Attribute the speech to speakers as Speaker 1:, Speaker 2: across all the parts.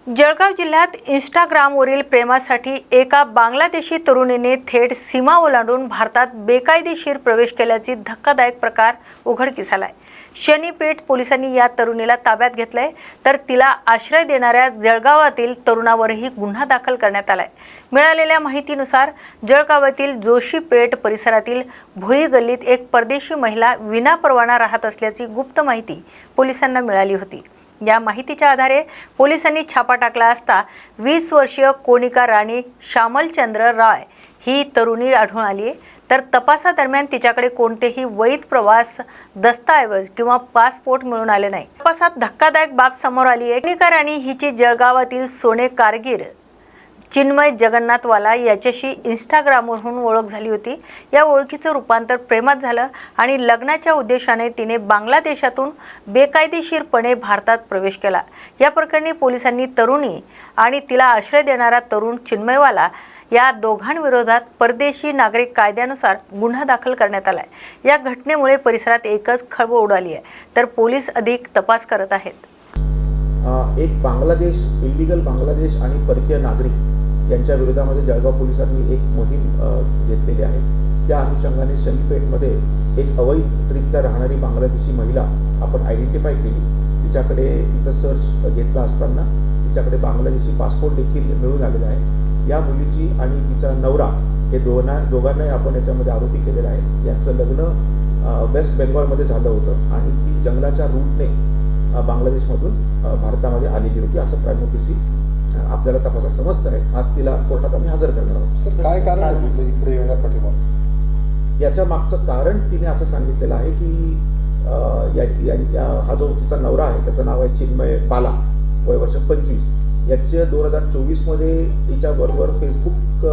Speaker 1: जळगाव जिल्ह्यात इंस्टाग्रामवरील प्रेमासाठी एका बांगलादेशी तरुणीने थेट सीमा ओलांडून भारतात बेकायदेशीर प्रवेश केल्याची धक्कादायक प्रकार उघडकीस आलाय। शनीपेठ पोलिसांनी या तरुणीला ताब्यात घेतलंय, तर तिला आश्रय देणाऱ्या जळगावातील तरुणावरही गुन्हा दाखल करण्यात आलाय। मिळालेल्या माहितीनुसार जळगावातील जोशीपेठ परिसरातील भोई गल्लीत एक परदेशी महिला विनापरवाना राहत असल्याची गुप्त माहिती पोलिसांना मिळाली होती। या माहितीच्या आधारे पोलिसांनी छापा टाकला असता 20 वर्षीय कोनिका राणी श्यामलचंद्र राय ही तरुणी आढळून आली, तर तपासादरम्यान तिच्याकडे कोणतेही वैध प्रवास दस्तऐवज किंवा पासपोर्ट मिळून आले नाही। तपासात धक्कादायक बाब समोर आली आहे। कोनिका राणी हिची जळगावातील सोने कारगीर चिन्मय जगन्नाथवाला याच्याशी इंस्टाग्रामवरून ओळख झाली होती। या ओळखीचं रूपांतर प्रेमात झालं आणि लग्नाच्या उद्देशाने तिने बांगलादेशातून बेकायदेशीरपणे भारतात प्रवेश केला। या प्रकरणी पोलिसांनी तरुणी आणि तिला आश्रय देणारा तरुण चिन्मयवाला या दोघांविरोधात परदेशी नागरिक कायद्यानुसार गुन्हा दाखल करण्यात आलाय। या घटनेमुळे परिसरात एकच खळबळ उडाली आहे, तर पोलीस अधिक तपास करत आहेत।
Speaker 2: एक बांगलादेश इल्लीगल बांगलादेश आणि परकीय नागरिक यांच्या विरोधामध्ये जळगाव पोलिसांनी एक मोहीम घेतलेली आहे। त्या अनुषंगाने शनीपेठमध्ये एक अवैधरित्या राहणारी बांगलादेशी महिला आपण आयडेंटिफाय केली। तिच्याकडे तिचा सर्च घेतला असताना तिच्याकडे बांगलादेशी पासपोर्ट देखील मिळून आलेला आहे। या मुलीची आणि तिचा नवरा हे दोघांनाही आपण याच्यामध्ये आरोपी केलेला आहे। यांचं लग्न वेस्ट बेंगॉलमध्ये झालं होतं आणि ती जंगलाच्या रूटने बांगलादेशमधून भारतामध्ये आलेली होती, असं प्राइम ऑफिसी आपल्याला तपासात समजतं आहे। आज तिला कोर्टात आम्ही हजर करणार आहोत।
Speaker 3: काय कारण आहे तिचं इकडे येण्यापाठीमागचं?
Speaker 2: याच्या मागचं कारण तिने असं सांगितलेलं आहे की हा जो तिचा नवरा आहे त्याचं नाव आहे चिन्मय बाला, वय वर्ष 25। याचे 2024 मध्ये तिच्याबरोबर फेसबुक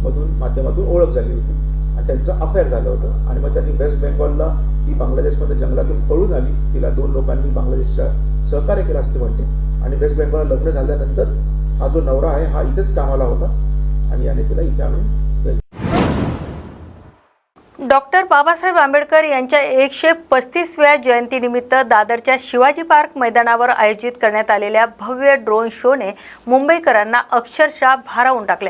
Speaker 2: मधून माध्यमातून ओळख झाली होती आणि त्यांचं अफेअर झालं होतं। आणि मग त्यांनी वेस्ट बेंगॉलला ती बांगलादेशमध्ये जंगलातच पळून आली। तिला 2 लोकांनी बांगलादेशच्या सहकार्य केलं असते म्हणते। आणि वेस्ट बेंगॉलला लग्न झाल्यानंतर हा जो नवरा आहे हा इथेच कामाला होता आणि याने तिला इथे आणून
Speaker 1: डॉक्टर बाबासाहेब आंबेडकर यांच्या 135व्या जयंतीनिमित्त दादरच्या शिवाजी पार्क मैदानावर आयोजित करण्यात आलेल्या भव्य ड्रोन शोने मुंबईकरांना अक्षरशः भारावून टाकले।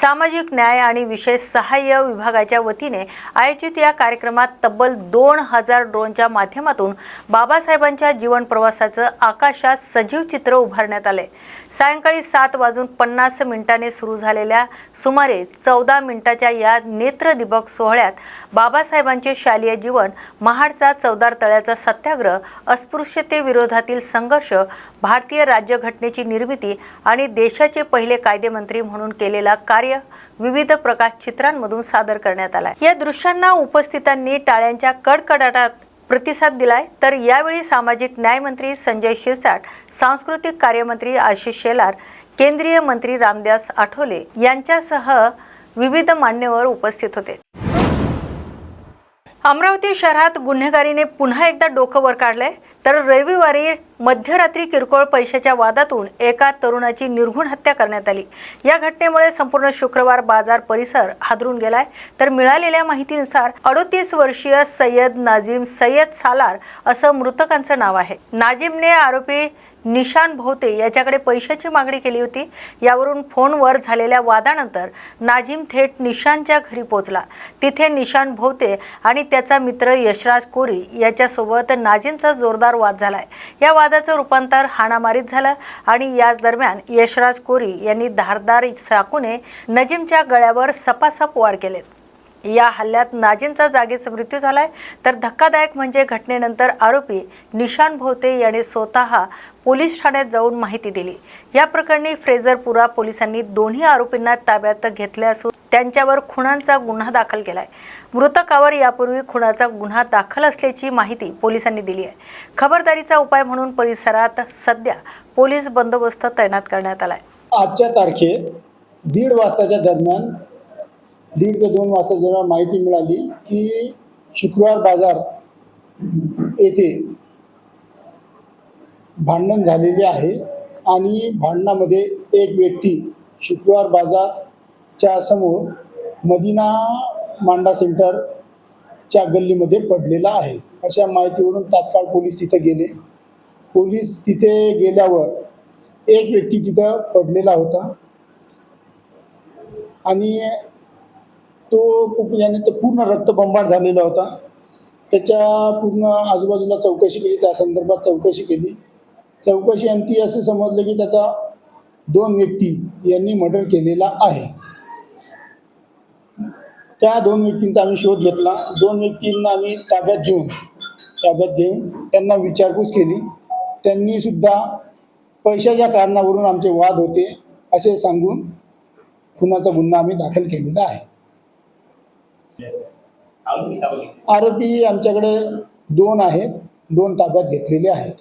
Speaker 1: सामाजिक न्याय आणि विशेष सहाय्य विभागाच्या वतीने आयोजित या कार्यक्रमात तब्बल 2000 ड्रोनच्या माध्यमातून बाबासाहेबांच्या जीवन प्रवासाचं आकाशात सजीव चित्र उभारण्यात आले। सायंकाळी 7:50 सुरू झालेल्या सुमारे 14 मिनिटाच्या या नेत्रदिबक सोहळ्यात बाबासाहेबांचे शालेय जीवन, महाडचा चवदार तळ्याचा सत्याग्रह, अस्पृश्यतेविरोधातील संघर्ष, भारतीय राज्यघटनेची निर्मिती आणि देशाचे पहिले कायदेमंत्री म्हणून केलेला कार्य विविध प्रकाश चित्रांमधून सादर करण्यात आला। या दृश्यांना उपस्थितांनी टाळ्यांच्या कडकडाटात प्रतिसाद दिलाय, तर यावेळी सामाजिक न्याय मंत्री संजय शिरसाट, सांस्कृतिक कार्यमंत्री आशिष शेलार, केंद्रीय मंत्री रामदास आठवले यांच्यासह विविध मान्यवर उपस्थित होते। अमरावती शहरात गुन्हेगारीने पुन्हा एकदा डोकं वर काढलंय, तर रविवारी मध्यरात्री किरकोळ पैशाच्या वादातून एका तरुणाची निर्घृण हत्या करण्यात आली। या घटनेमुळे संपूर्ण शुक्रवार बाजार परिसर हादरून गेलाय, तर मिळालेल्या माहितीनुसार 38 वर्षीय सय्यद नाजिम सय्यद सालार असं मृतकांचं नाव आहे। नाजिमने आरोपी निशान भोवते याच्याकडे पैशाची मागणी केली होती। यावरून फोनवर झालेल्या वादानंतर नाजिम थेट निशानच्या घरी पोहोचला। तिथे निशान भोवते आणि त्याचा मित्र यशराज कोरी याच्यासोबत नाजिमचा जोरदार वाद झालाय। या वादाचं रूपांतर हाणामारीत झालं आणि याच दरम्यान यशराज कोरी यांनी धारदार चाकूने नाजिमच्या गळ्यावर सपासप वार केलेत। या हल्ल्यात नाजिमचा जागीच मृत्यू झालाय, तर धक्कादायक म्हणजे घटनेनंतर आरोपी निशान भोवते याने स्वतः पोलीस ठाण्यात जाऊन माहिती दिली। या प्रकरणी फ्रेझरपुरा पोलिसांनी दोन्ही आरोपींना ताब्यात घेतले असून त्यांच्यावर खुनाचा गुन्हा दाखल केलाय। मृतकावर यापूर्वी खुनाचा गुन्हा दाखल असल्याची माहिती पोलिसांनी दिली आहे। खबरदारीचा उपाय म्हणून परिसरात सध्या पोलीस बंदोबस्त तैनात करण्यात आलाय।
Speaker 3: आजच्या तारखेत 1:30 वाजताच्या दरम्यान 1:30 ते 2 वाजता जेव्हा माहिती मिळाली की शुक्रवार बाजार येथे भांडण झालेले आहे आणि भांडणामध्ये एक व्यक्ती शुक्रवार बाजारच्या समोर मदिना मांडा सेंटरच्या गल्लीमध्ये पडलेला आहे। अशा माहितीवरून तात्काळ पोलीस तिथे गेले। पोलीस तिथे गेल्यावर एक व्यक्ती तिथं पडलेला होता आणि याने तर पूर्ण रक्तबंबाळ झालेला होता. त्याच्या पूर्ण आजूबाजूला चौकशी केली, त्या संदर्भात चौकशी केली. चौकशी अंती असे समजले की त्याचा 2 व्यक्ती यांनी मर्डर केलेला आहे. त्या 2 व्यक्तींचा आम्ही शोध घेतला. 2 व्यक्तींना आम्ही ताब्यात घेऊन त्यांना विचारपूस केली. त्यांनी सुद्धा पैशाच्या कारणावरून आमचे वाद होते असे सांगून खुनाचा गुन्हा आम्ही दाखल केलेला आहे. आरोपी आमच्याकडे 2 आहेत, 2 ताब्यात घेतलेले आहेत.